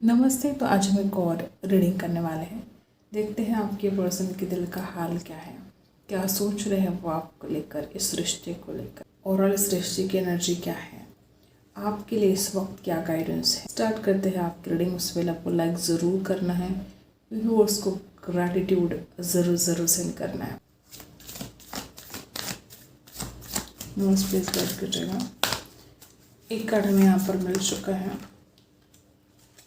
नमस्ते। तो आज हम एक और रीडिंग करने वाले हैं। देखते हैं आपके पर्सन के दिल का हाल क्या है, क्या सोच रहे हैं वो आपको लेकर, इस रिश्ते को लेकर, और इस रिश्ते की एनर्जी क्या है, आपके लिए इस वक्त क्या गाइडेंस है। स्टार्ट करते हैं आपकी रीडिंग। उस पहले आपको लाइक ज़रूर करना है, व्यूअर्स को ग्रैटिट्यूड ज़रूर सेंड करना है। नोट्स प्लीज गाइड कीजिएगा। एक कार्ड हमें यहाँ पर मिल चुका है।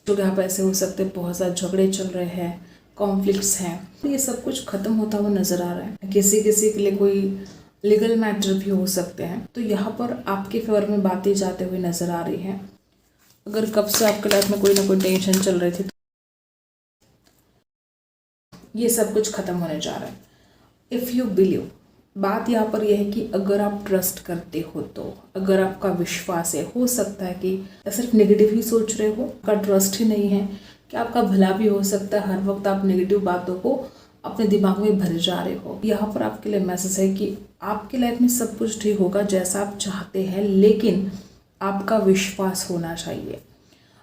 तो यहाँ पर ऐसे हो सकते हैं बहुत ज़्यादा झगड़े चल रहे हैं, कॉन्फ्लिक्ट्स हैं, तो ये सब कुछ ख़त्म होता हुआ नज़र आ रहा है। किसी के लिए कोई लीगल मैटर भी हो सकते हैं। तो यहाँ पर आपके फेवर में बातें जाते हुए नज़र आ रही हैं। अगर कब से आपके लाइफ में कोई ना कोई टेंशन चल रही थी, तो ये सब कुछ ख़त्म होने जा रहा है। इफ़ यू बिलीव, बात यहाँ पर यह है कि अगर आप ट्रस्ट करते हो, तो अगर आपका विश्वास है, हो सकता है कि सिर्फ नेगेटिव ही सोच रहे हो, आपका ट्रस्ट ही नहीं है कि आपका भला भी हो सकता है। हर वक्त आप नेगेटिव बातों को अपने दिमाग में भरे जा रहे हो। यहाँ पर आपके लिए मैसेज है कि आपकी लाइफ में सब कुछ ठीक होगा जैसा आप चाहते हैं, लेकिन आपका विश्वास होना चाहिए।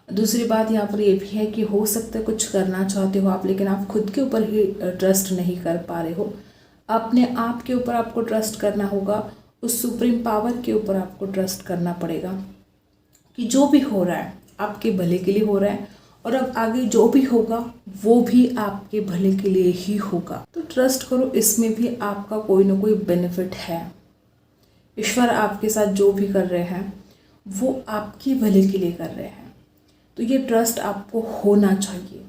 दूसरी बात यहाँ पर ये भी है कि हो सकता है कुछ करना चाहते हो आप, लेकिन आप खुद के ऊपर ही ट्रस्ट नहीं कर पा रहे हो। अपने आप के ऊपर आपको ट्रस्ट करना होगा, उस सुप्रीम पावर के ऊपर आपको ट्रस्ट करना पड़ेगा कि जो भी हो रहा है आपके भले के लिए हो रहा है, और अब आगे जो भी होगा वो भी आपके भले के लिए ही होगा। तो ट्रस्ट करो, इसमें भी आपका कोई ना कोई बेनिफिट है। ईश्वर आपके साथ जो भी कर रहे हैं वो आपके भले के लिए कर रहे हैं। तो ये ट्रस्ट आपको होना चाहिए,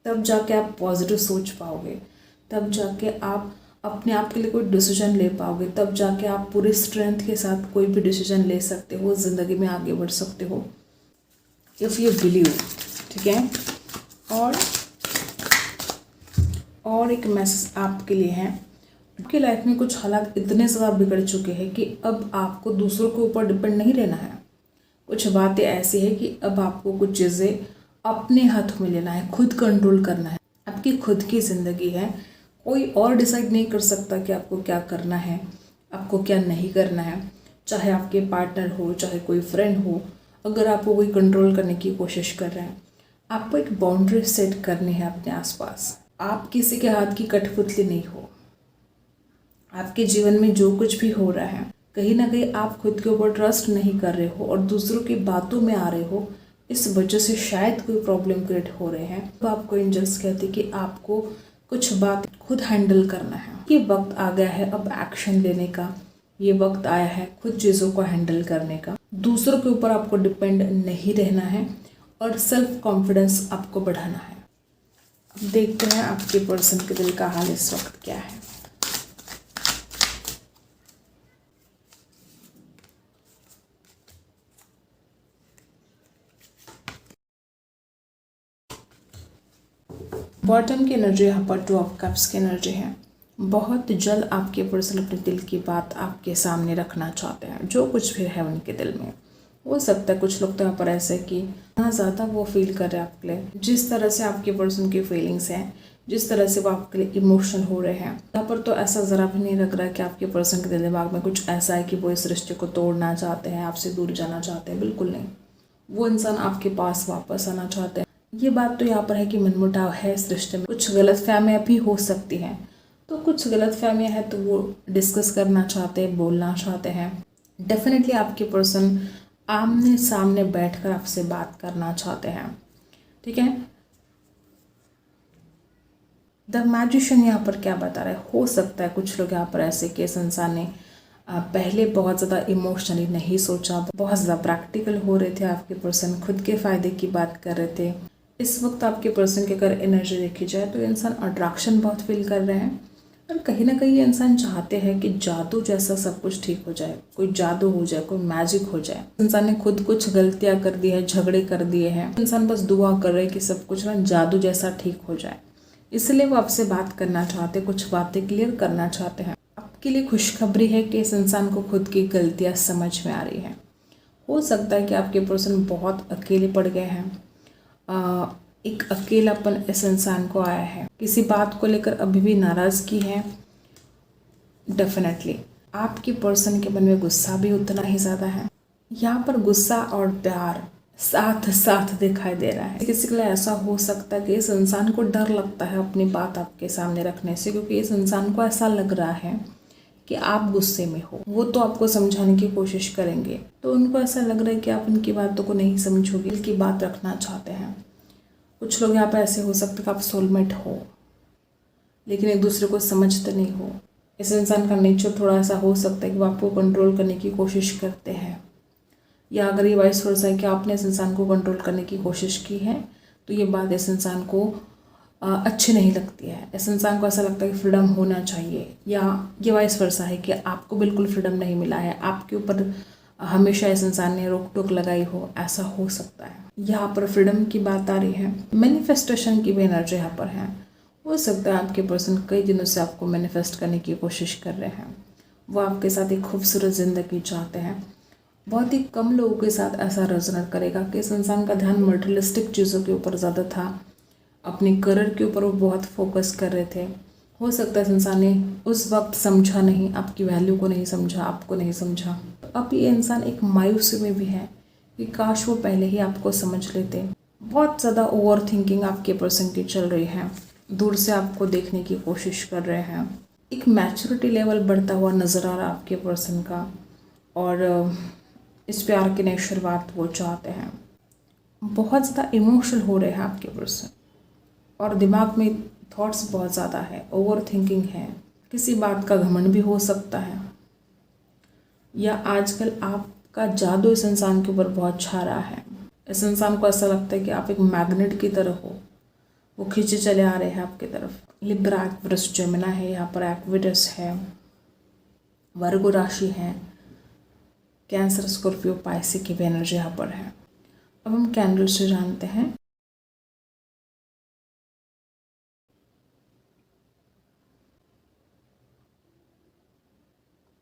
तब जाके आप पॉजिटिव सोच पाओगे, तब जाके आप अपने आप के लिए कोई डिसीजन ले पाओगे, तब जाके आप पूरी स्ट्रेंथ के साथ कोई भी डिसीजन ले सकते हो, ज़िंदगी में आगे बढ़ सकते हो। इफ़ यू बिलीव, ठीक है। और एक मैसेज आपके लिए है। आपकी लाइफ में कुछ हालात इतने ज़्यादा बिगड़ चुके हैं कि अब आपको दूसरों के ऊपर डिपेंड नहीं रहना है। कुछ बातें ऐसी है कि अब आपको कुछ चीज़ें अपने हाथ में लेना है, खुद कंट्रोल करना है। आपकी खुद की ज़िंदगी है, कोई और डिसाइड नहीं कर सकता कि आपको क्या करना है, आपको क्या नहीं करना है। चाहे आपके पार्टनर हो, चाहे कोई फ्रेंड हो, अगर आपको कोई कंट्रोल करने की कोशिश कर रहे हैं, आपको एक बाउंड्री सेट करनी है अपने आसपास। आप किसी के हाथ की कठपुतली नहीं हो। आपके जीवन में जो कुछ भी हो रहा है, कहीं ना कहीं आप खुद के ऊपर ट्रस्ट नहीं कर रहे हो और दूसरों की बातों में आ रहे हो, इस वजह से शायद कोई प्रॉब्लम क्रिएट हो रहे हैं। तो आपको एंजल्स कहते हैं कि आपको कुछ बात खुद हैंडल करना है। ये वक्त आ गया है अब एक्शन लेने का, ये वक्त आया है खुद चीज़ों को हैंडल करने का। दूसरों के ऊपर आपको डिपेंड नहीं रहना है और सेल्फ कॉन्फिडेंस आपको बढ़ाना है। अब देखते हैं आपके पर्सन के दिल का हाल इस वक्त क्या है। बॉटम की एनर्जी यहाँ पर 2 ऑफ कप्स की एनर्जी है। बहुत जल्द आपके पर्सन अपने दिल की बात आपके सामने रखना चाहते हैं, जो कुछ भी है उनके दिल में। हो सकता है कुछ लोग तो यहाँ पर ऐसे कि इतना ज़्यादा वो फील कर रहे हैं आपके लिए, जिस तरह से आपके पर्सन की फीलिंग्स हैं, जिस तरह से वो आपके लिए इमोशनल हो रहे हैं। यहाँ पर तो ऐसा ज़रा भी नहीं लग रहा है कि आपके पर्सन के दिल दिमाग में कुछ ऐसा है कि वो इस रिश्ते को तोड़ना चाहते हैं, आपसे दूर जाना चाहते हैं। बिल्कुल नहीं, वो इंसान आपके पास वापस आना चाहते हैं। ये बात तो यहाँ पर है कि मनमुटाव है इस रिश्ते में, कुछ गलतफहमियां भी हो सकती हैं। तो कुछ गलतफहमियां हैं तो वो डिस्कस करना चाहते हैं, बोलना चाहते हैं। डेफिनेटली आपके पर्सन आमने सामने बैठकर आपसे बात करना चाहते हैं, ठीक है। द मैजिशियन यहाँ पर क्या बता रहा है, हो सकता है कुछ लोग यहाँ पर ऐसे कि इस इंसान ने पहले बहुत ज़्यादा इमोशनली नहीं सोचा, बहुत ज़्यादा प्रैक्टिकल हो रहे थे। आपके पर्सन खुद के फ़ायदे की बात कर रहे थे। इस वक्त आपके पर्सन की अगर एनर्जी देखी जाए तो इंसान अट्रैक्शन बहुत फील कर रहे हैं, और कहीं ना कहीं ये इंसान चाहते हैं कि जादू जैसा सब कुछ ठीक हो जाए, कोई जादू हो जाए, कोई मैजिक हो जाए। इंसान ने खुद कुछ गलतियां कर दी है, झगड़े कर दिए हैं, इंसान बस दुआ कर रहे हैं कि सब कुछ ना जादू जैसा ठीक हो जाए। इसलिए वो आपसे बात करना चाहते हैं, कुछ बातें क्लियर करना चाहते हैं। आपके लिए खुशखबरी है कि इस इंसान को खुद की गलतियाँ समझ में आ रही हैं। हो सकता है कि आपके पर्सन बहुत अकेले पड़ गए हैं, एक अकेलापन इस इंसान को आया है, किसी बात को लेकर अभी भी नाराज़गी है। डेफिनेटली आपके पर्सन के मन में गुस्सा भी उतना ही ज़्यादा है। यहाँ पर गुस्सा और प्यार साथ साथ दिखाई दे रहा है। किसी के लिए ऐसा हो सकता है कि इस इंसान को डर लगता है अपनी बात आपके सामने रखने से, क्योंकि इस इंसान को ऐसा लग रहा है कि आप गुस्से में हो। वो तो आपको समझाने की कोशिश करेंगे, तो उनको ऐसा लग रहा है कि आप उनकी बातों को नहीं समझोगे, दिल की बात रखना चाहते हैं। कुछ लोग यहाँ पर ऐसे हो सकते हैं कि आप सोलमेट हो, लेकिन एक दूसरे को समझते नहीं हो। इस इंसान का नेचर थोड़ा ऐसा हो सकता है कि वो आपको कंट्रोल करने की कोशिश करते हैं, या अगर ये वाइस वर्सा है कि आपने इस इंसान को कंट्रोल करने की कोशिश की है, तो ये बात इस इंसान को अच्छी नहीं लगती है। इस इंसान को ऐसा लगता है कि फ्रीडम होना चाहिए, या ये वाइस वर्सा है कि आपको बिल्कुल फ्रीडम नहीं मिला है, आपके ऊपर हमेशा इस इंसान ने रोक टोक लगाई हो, ऐसा हो सकता है। यहाँ पर फ्रीडम की बात आ रही है, मैनिफेस्टेशन की भी एनर्जी यहाँ पर है। हो सकता है आपके पर्सन कई दिनों से आपको मैनिफेस्ट करने की कोशिश कर रहे हैं। वो आपके साथ एक खूबसूरत ज़िंदगी चाहते हैं। बहुत ही कम लोगों के साथ ऐसा रेजोनेट करेगा कि इस इंसान का ध्यान मटेरियलिस्टिक चीज़ों के ऊपर ज़्यादा था, अपने करियर के ऊपर वो बहुत फोकस कर रहे थे। हो सकता है इस इंसान ने उस वक्त समझा नहीं, आपकी वैल्यू को नहीं समझा, आपको नहीं समझा। अब ये इंसान एक मायूसी में भी है कि काश वो पहले ही आपको समझ लेते। बहुत ज़्यादा ओवर थिंकिंग आपके पर्सन की चल रही है, दूर से आपको देखने की कोशिश कर रहे हैं। एक मैच्योरिटी लेवल बढ़ता हुआ नज़र आ रहा है आपके पर्सन का, और इस प्यार की नई शुरुआत वो चाहते हैं। बहुत ज़्यादा इमोशनल हो रहे हैं आपके पर्सन, और दिमाग में थॉट्स बहुत ज़्यादा है, ओवर थिंकिंग है, किसी बात का घमंड भी हो सकता है, या आजकल आपका जादू इस इंसान के ऊपर बहुत छा रहा है। इस इंसान को ऐसा लगता है कि आप एक मैग्नेट की तरह हो, वो खींचे चले आ रहे हैं आपकी तरफ। लिब्रा, एक्वेरियस, जेमिनी है, यहाँ पर एक्वेरियस है, वर्गो राशि है, कैंसर, स्कॉर्पियो, पाइसी की भी एनर्जी यहाँ पर है। अब हम कैंडल से जानते हैं।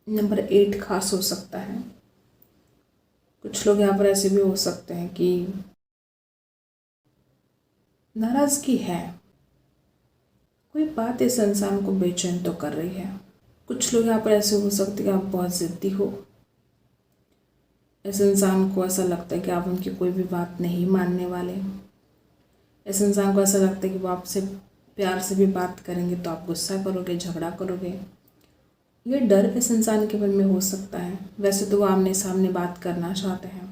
नंबर 8 खास हो सकता है। कुछ लोग यहाँ पर ऐसे भी हो सकते हैं कि नाराजगी है, कोई बात इस इंसान को बेचैन तो कर रही है। कुछ लोग यहाँ पर ऐसे हो सकते हैं कि आप बहुत ज़िद्दी हो, इस इंसान को ऐसा लगता है कि आप उनकी कोई भी बात नहीं मानने वाले। इस इंसान को ऐसा लगता है कि वो आपसे प्यार से भी बात करेंगे तो आप गुस्सा करोगे, झगड़ा करोगे। ये डर इस इंसान के मन में हो सकता है। वैसे तो वो आमने सामने बात करना चाहते हैं,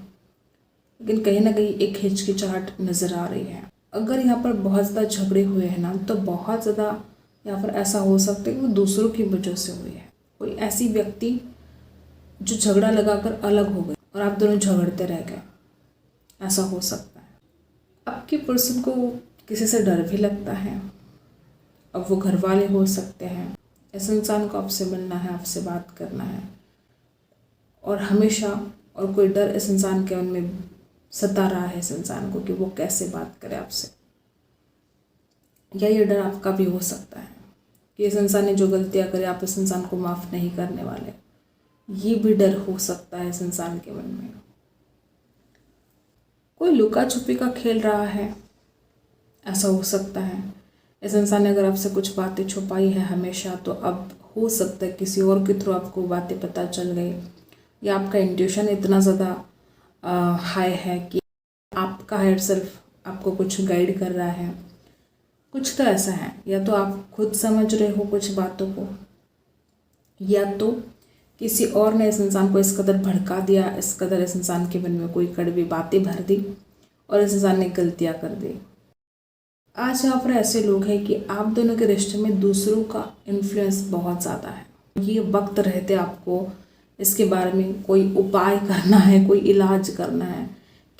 लेकिन कहीं ना कहीं एक हिचकिचाहट नज़र आ रही है। अगर यहाँ पर बहुत ज़्यादा झगड़े हुए हैं ना, तो बहुत ज़्यादा यहाँ पर ऐसा हो सकता है कि वो दूसरों की वजह से हुई है। कोई ऐसी व्यक्ति जो झगड़ा लगाकर अलग हो गई और आप दोनों झगड़ते रह गए, ऐसा हो सकता है। आपके पर्सन को किसी से डर भी लगता है, अब वो घर वाले हो सकते हैं। इस इंसान को आपसे मिलना है, आपसे बात करना है, और हमेशा और कोई डर इस इंसान के मन में सता रहा है इस इंसान को कि वो कैसे बात करे आपसे। या ये डर आपका भी हो सकता है कि इस इंसान ने जो गलतियाँ करी आप इस इंसान को माफ़ नहीं करने वाले। ये भी डर हो सकता है इस इंसान के मन में। कोई लुका छुपी का खेल रहा है, ऐसा हो सकता है। इस इंसान ने अगर आपसे कुछ बातें छुपाई है हमेशा, तो अब हो सकता है किसी और के थ्रू आपको बातें पता चल गई, या आपका इंट्यूशन इतना ज़्यादा हाई है कि आपका हायर सेल्फ आपको कुछ गाइड कर रहा है। कुछ तो ऐसा है, या तो आप खुद समझ रहे हो कुछ बातों को, या तो किसी और ने इस इंसान को इस कदर भड़का दिया, इस कदर इस इंसान के मन में कोई कड़वी बातें भर दी और इस इंसान ने गलतियाँ कर दी। आज यहाँ पर ऐसे लोग हैं कि आप दोनों के रिश्ते में दूसरों का इन्फ्लुएंस बहुत ज़्यादा है। ये वक्त रहते आपको इसके बारे में कोई उपाय करना है, कोई इलाज करना है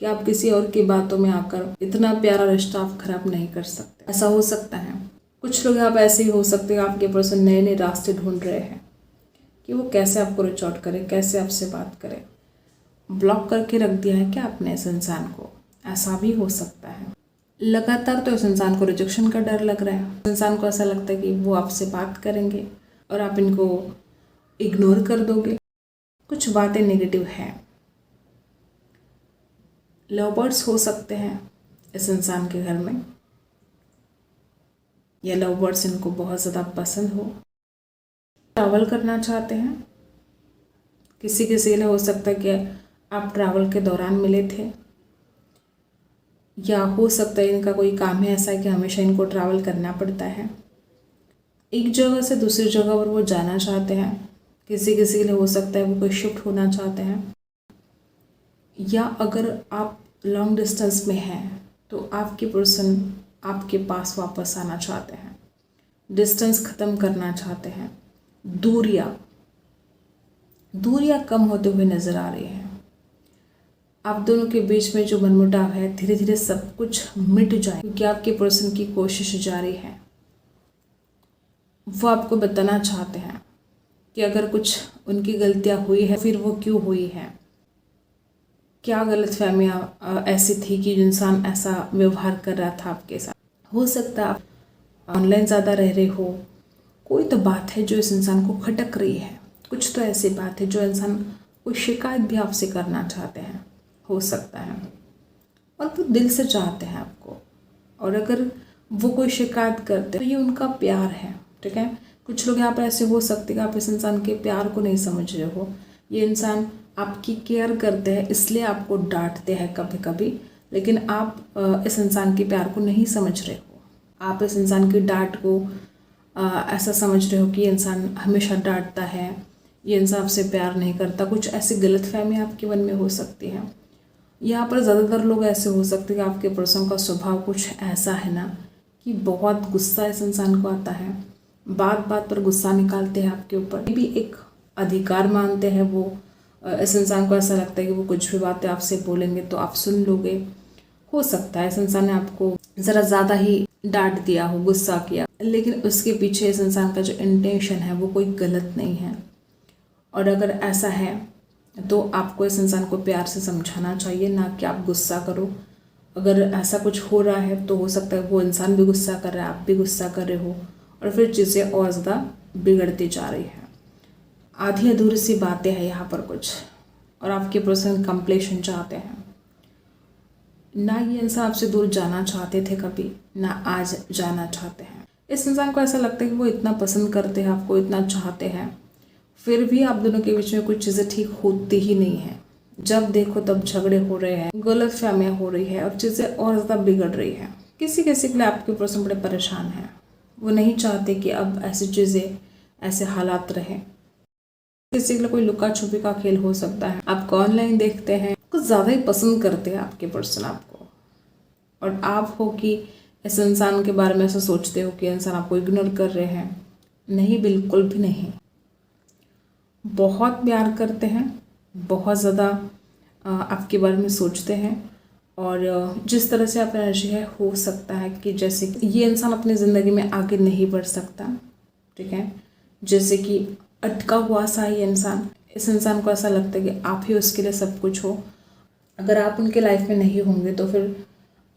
कि आप किसी और की बातों में आकर इतना प्यारा रिश्ता आप खराब नहीं कर सकते। ऐसा हो सकता है। कुछ लोग आप ऐसे ही हो सकते हैं, आपके पर्सन नए नए रास्ते ढूंढ रहे हैं कि वो कैसे आपको रीच आउट करे, कैसे आपसे बात करे। ब्लॉक करके रख दिया है क्या आपने इस इंसान को, ऐसा भी हो सकता है। लगातार तो इस इंसान को रिजेक्शन का डर लग रहा है। इंसान को ऐसा लगता है कि वो आपसे बात करेंगे और आप इनको इग्नोर कर दोगे। कुछ बातें नेगेटिव हैं। लव बर्ड्स हो सकते हैं इस इंसान के घर में, या लव बर्ड्स इनको बहुत ज़्यादा पसंद हो। ट्रैवल करना चाहते हैं, किसी किसी लिए हो सकता है कि आप ट्रैवल के दौरान मिले थे, या हो सकता है इनका कोई काम है ऐसा कि हमेशा इनको ट्रैवल करना पड़ता है, एक जगह से दूसरी जगह पर वो जाना चाहते हैं। किसी किसी के लिए हो सकता है वो कोई शिफ्ट होना चाहते हैं, या अगर आप लॉन्ग डिस्टेंस में हैं तो आपके पर्सन आपके पास वापस आना चाहते हैं, डिस्टेंस ख़त्म करना चाहते हैं। दूरियां कम होते हुए नज़र आ रही हैं। आप दोनों के बीच में जो मनमुटाव है धीरे धीरे सब कुछ मिट जाए, क्योंकि आपके पर्सन की कोशिश जारी है। वो आपको बताना चाहते हैं कि अगर कुछ उनकी गलतियां हुई है फिर वो क्यों हुई है, क्या गलतफहमियां ऐसी थी कि जो इंसान ऐसा व्यवहार कर रहा था आपके साथ। हो सकता है आप ऑनलाइन ज़्यादा रह रहे हो, कोई तो बात है जो इस इंसान को खटक रही है, कुछ तो ऐसी बात है जो इंसान कोई शिकायत भी आपसे करना चाहते हैं, हो सकता है, और वो दिल से चाहते हैं आपको। और अगर वो कोई शिकायत करते हैं तो ये उनका प्यार है, ठीक है। कुछ लोग यहाँ पर ऐसे हो सकते हैं कि आप इस इंसान के प्यार को नहीं समझ रहे हो। ये इंसान आपकी केयर करते हैं इसलिए आपको डांटते हैं कभी कभी, लेकिन आप इस इंसान के प्यार को नहीं समझ रहे हो। आप इस इंसान की डांट को ऐसा समझ रहे हो कि ये इंसान हमेशा डांटता है, ये इंसान आपसे प्यार नहीं करता। कुछ ऐसी गलतफहमी आपके मन में हो सकती है। यहाँ पर ज़्यादातर लोग ऐसे हो सकते हैं कि आपके पर्सन का स्वभाव कुछ ऐसा है ना कि बहुत गुस्सा इस इंसान को आता है, बात बात पर गुस्सा निकालते हैं आपके ऊपर, भी एक अधिकार मानते हैं वो। इस इंसान को ऐसा लगता है कि वो कुछ भी बातें आपसे बोलेंगे तो आप सुन लोगे। हो सकता है इस इंसान ने आपको ज़रा ज़्यादा ही डांट दिया हो, गुस्सा किया, लेकिन उसके पीछे इस इंसान का जो इंटेंशन है वो कोई गलत नहीं है। और अगर ऐसा है तो आपको इस इंसान को प्यार से समझाना चाहिए, ना कि आप गुस्सा करो। अगर ऐसा कुछ हो रहा है तो हो सकता है वो इंसान भी गुस्सा कर रहा है, आप भी गुस्सा कर रहे हो, और फिर चीज़ें और ज़्यादा बिगड़ती जा रही है। आधी अधूरी सी बातें हैं यहाँ पर कुछ, और आपके पर्सन कंप्लीशन चाहते हैं। ना ये इंसान आपसे दूर जाना चाहते थे कभी, ना आज जाना चाहते हैं। इस इंसान को ऐसा लगता है कि वो इतना पसंद करते हैं आपको, इतना चाहते हैं, फिर भी आप दोनों के बीच में कुछ चीज़ें ठीक होती ही नहीं है। जब देखो तब झगड़े हो रहे हैं, गलतफहमियां हो रही है, और चीज़ें और ज़्यादा बिगड़ रही है। किसी किसी के लिए आपके पर्सन बड़े परेशान हैं, वो नहीं चाहते कि अब ऐसी चीज़ें, ऐसे हालात रहे। किसी के लिए कोई लुका छुपी का खेल हो सकता है, आपको ऑनलाइन देखते हैं, कुछ ज़्यादा ही पसंद करते हैं आपके पर्सन आपको, और आप हो कि इस इंसान के बारे में ऐसा सोचते हो कि इंसान आपको इग्नोर कर रहे हैं। नहीं, बिल्कुल भी नहीं। बहुत प्यार करते हैं, बहुत ज़्यादा आपके बारे में सोचते हैं, और जिस तरह से आप एनर्जी है, हो सकता है कि जैसे ये इंसान अपनी ज़िंदगी में आगे नहीं बढ़ सकता, ठीक है, जैसे कि अटका हुआ सा ये इंसान। इस इंसान को ऐसा लगता है कि आप ही उसके लिए सब कुछ हो। अगर आप उनके लाइफ में नहीं होंगे तो फिर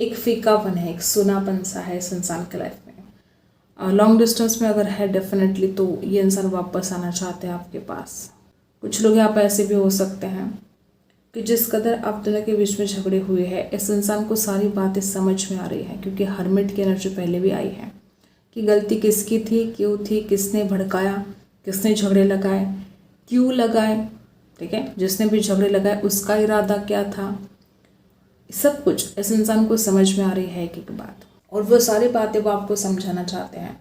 एक फीकापन है, एक सुनापन सा है इस इंसान के लाइफ में। लॉन्ग डिस्टेंस में अगर है डेफिनेटली तो ये इंसान वापस आना चाहते हैं आपके पास। कुछ लोग यहाँ पर ऐसे भी हो सकते हैं कि जिस कदर आप दोनों के बीच में झगड़े हुए हैं, इस इंसान को सारी बातें समझ में आ रही हैं, क्योंकि हरमिट की एनर्जी पहले भी आई है कि गलती किसकी थी, क्यों थी, किसने भड़काया, किसने झगड़े लगाए, क्यों लगाए, ठीक है, जिसने भी झगड़े लगाए उसका इरादा क्या था। सब कुछ इस इंसान को समझ में आ रही है एक एक बात, और वो सारी बातें वो आपको समझाना चाहते हैं।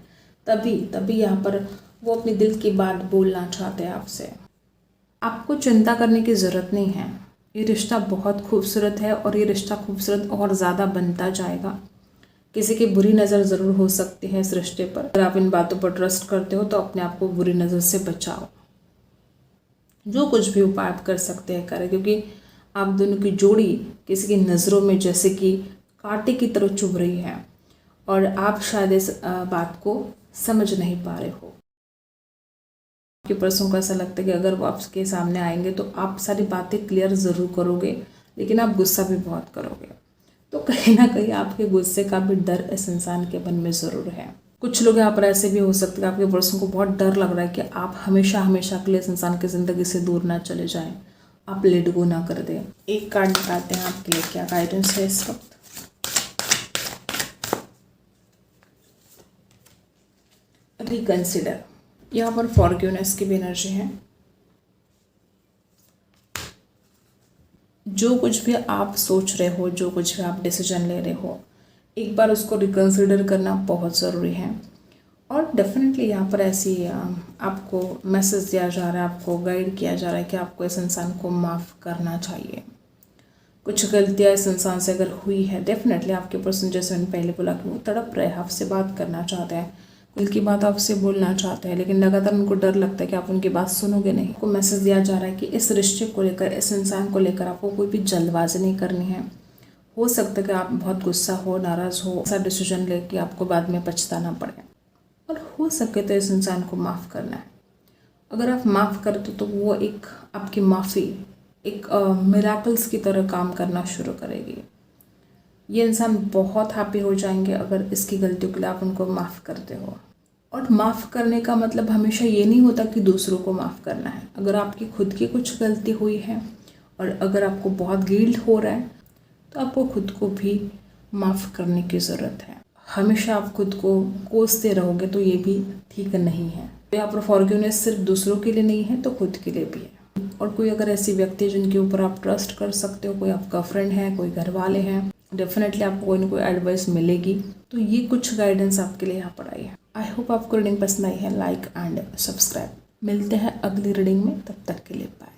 तभी यहाँ पर वो अपने दिल की बात बोलना चाहते हैं आपसे। आपको चिंता करने की ज़रूरत नहीं है। ये रिश्ता बहुत खूबसूरत है, और ये रिश्ता खूबसूरत और ज़्यादा बनता जाएगा। किसी की बुरी नज़र ज़रूर हो सकती है इस रिश्ते पर। अगर आप इन बातों पर ट्रस्ट करते हो तो अपने आप को बुरी नज़र से बचाओ। जो कुछ भी उपाय आप कर सकते हैं करें, क्योंकि आप दोनों की जोड़ी किसी की नज़रों में जैसे कि कांटे की तरह चुभ रही है, और आप शायद इस बात को समझ नहीं पा रहे हो। आपके पर्सन को ऐसा लगता है कि अगर वो आपके सामने आएंगे तो आप सारी बातें क्लियर ज़रूर करोगे, लेकिन आप गुस्सा भी बहुत करोगे। तो कहीं ना कहीं आपके गुस्से का भी डर इस इंसान के मन में ज़रूर है। कुछ लोग यहाँ पर ऐसे भी हो सकते हैं कि आपके पर्सन को बहुत डर लग रहा है कि आप हमेशा हमेशा के लिए इस इंसान की ज़िंदगी से दूर ना चले जाएं, आप लेट गो ना कर दें। एक कार्ड निकालते हैं आपके लिए, क्या गाइडेंस है इस वक्त। रिकंसिडर, यहाँ पर फॉरगिवनेस की भी एनर्जी है। जो कुछ भी आप सोच रहे हो, जो कुछ भी आप डिसीजन ले रहे हो, एक बार उसको रिकन्सिडर करना बहुत ज़रूरी है। और डेफिनेटली यहाँ पर ऐसी आपको मैसेज दिया जा रहा है, आपको गाइड किया जा रहा है कि आपको इस इंसान को माफ़ करना चाहिए। कुछ गलतियाँ इस इंसान से अगर हुई है, डेफिनेटली आपके पर्सन, जैसे मैंने पहले बोला कि वो तड़प रहे हैं, आपसे बात करना चाहते हैं, दिल की बात आपसे बोलना चाहते हैं, लेकिन लगातार उनको डर लगता है कि आप उनकी बात सुनोगे नहीं। आपको मैसेज दिया जा रहा है कि इस रिश्ते को लेकर, इस इंसान को लेकर आपको कोई भी जल्दबाजी नहीं करनी है। हो सकता है कि आप बहुत गुस्सा हो, नाराज़ हो, ऐसा डिसीजन लेके आपको बाद में पछताना पड़े, और हो सके तो इस इंसान को माफ़ करना है। अगर आप माफ़ करते तो वो एक आपकी माफ़ी एक मिराकल्स की तरह काम करना शुरू करेगी। ये इंसान बहुत हैप्पी हो जाएंगे अगर इसकी गलतियों के लिए आप उनको माफ़ करते हो। और माफ़ करने का मतलब हमेशा ये नहीं होता कि दूसरों को माफ़ करना है। अगर आपकी खुद की कुछ गलती हुई है और अगर आपको बहुत गिल्ट हो रहा है, तो आपको खुद को भी माफ़ करने की ज़रूरत है। हमेशा आप खुद को कोसते रहोगे तो ये भी ठीक नहीं है। यहाँ पर फॉरगिवनेस सिर्फ दूसरों के लिए नहीं है, तो खुद के लिए भी है। और कोई अगर ऐसी व्यक्ति है जिनके ऊपर आप ट्रस्ट कर सकते हो, कोई आपका फ्रेंड है, कोई घर वाले हैं, डेफिनेटली आपको कोई ना कोई एडवाइस मिलेगी। तो ये कुछ गाइडेंस आपके लिए यहाँ पर आई है। आई होप आपको रीडिंग पसंद आई है। Like and subscribe. मिलते हैं अगली रीडिंग में, तब तक के लिए बाय।